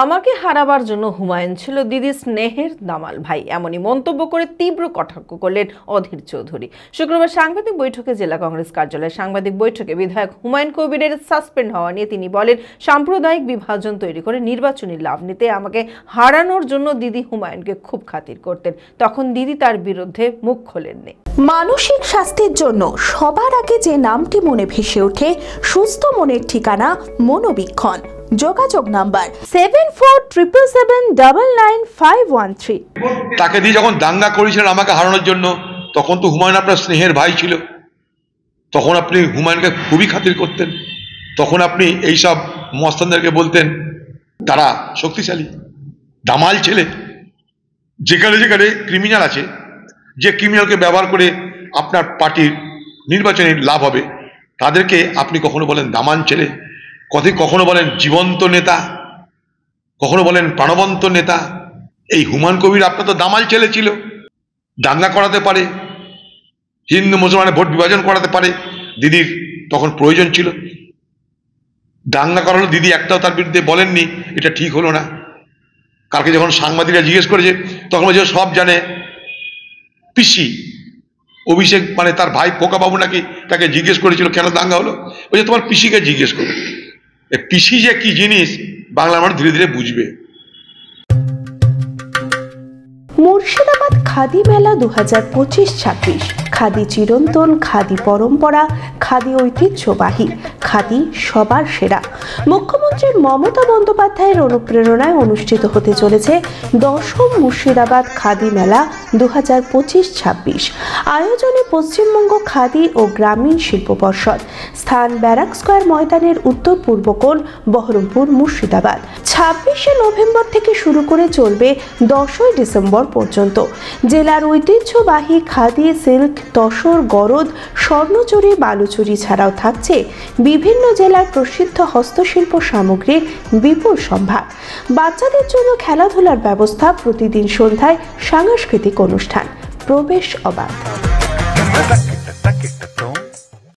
আমাকে হারাবার জন্য হুমায়ুন ছিল দিদি স্নেহের দামাল ভাই, এমনই মন্তব্য করে তীব্র কটাক্ষ করলেন অধীর চৌধুরী। শুক্রবার সাংবাদিক বৈঠকে জেলা কংগ্রেস কার্যালয়ে সাংবাদিক বৈঠকে বিধায়ক হুমায়ুন কবিরের সাসপেন্ড হওয়া নিয়ে তিনি বলেন, সাম্প্রদায়িক বিভাজন তৈরি করে নির্বাচনী লাভ নিতে আমাকে হারানোর জন্য দিদি হুমায়ুনকে খুব খাতির করতেন। তখন দিদি তার বিরুদ্ধে মুখ খোলেননি। মানসিক স্বাস্থ্যের জন্য সবার আগে যে নামটি মনে ভেসে ওঠে, সুস্থ মনের ঠিকানা মনোবীক্ষণ। যোগাযোগ নাম্বার 7477799513। তাকে দিয়ে যখন দাঙ্গা করেছিলেন আমাকে হারানোর জন্য, তখন তো হুমায়ুন আপনার স্নেহের ভাই ছিল। তখন আপনি হুমায়ুনকে খুবই খাতির করতেন। তখন আপনি এইসব মস্তানদেরকে বলতেন তারা শক্তিশালী, দামাল ছেলে। যেখানে যেখানে ক্রিমিনাল আছে, যে ক্রিমিনালকে ব্যবহার করে আপনার পার্টির নির্বাচনে লাভ হবে, তাদেরকে আপনি কখনো বলেন দামাল ছেলে, কখনো বলেন জীবন্ত নেতা, কখনো বলেন প্রাণবন্ত নেতা। এই হুমায়ুন কবির আপনার তো দামাল ছেলে ছিল। দাঙ্গা করাতে পারে, হিন্দু মুসলমানের ভোট বিভাজন করাতে পারে। দিদির তখন প্রয়োজন ছিল, দাঙ্গা করালো। দিদি একটাও তার বিরুদ্ধে বলেননি এটা ঠিক হলো না। কালকে যখন সাংবাদিকরা জিজ্ঞেস করেছে, তখন বলছে সব জানে। পিসি অভিষেক মানে তার ভাই পোকাবাবু নাকি তাকে জিজ্ঞেস করেছিল কেন দাঙ্গা হলো, বলছে তোমার পিসিকে জিজ্ঞেস করবে। পিসি যে কি জিনিস বাংলা মানুষ ধীরে ধীরে বুঝবে। মুর্শিদাবাদ খাদি মেলা 2025-26। খাদি চিরন্তন, খাদি পরম্পরা, খাদি ঐতিহ্যবাহী, খাদি সবার সেরা। মুখ্যমন্ত্রী মমতা বন্দ্যোপাধ্যায়ের অনুপ্রেরণায় অনুষ্ঠিত হতে চলেছে 10ম মুর্শিদাবাদ খাদি মেলা 2025-26। আয়োজনে পশ্চিমবঙ্গ খাদি ও গ্রামীণ শিল্প পর্ষদ। স্থান ব্যারাক স্কয়ার ময়দানের উত্তর পূর্ব কোণ, বহরমপুর, মুর্শিদাবাদ। 26শে নভেম্বর থেকে শুরু করে চলবে 10ই ডিসেম্বর পর্যন্ত। জেলার ঐতিহ্যবাহী খাদি, সিল্ক, তসর, গরদ, স্বর্ণচুরি, বালুচুরি ছাড়াও থাকছে বিভিন্ন জেলার প্রসিদ্ধ হস্তশিল্প সামগ্রীর বিপুল সম্ভার। বাচ্চাদের জন্য খেলাধুলার ব্যবস্থা, প্রতিদিন সন্ধ্যায় সাংস্কৃতিক অনুষ্ঠান, প্রবেশ অবাধ।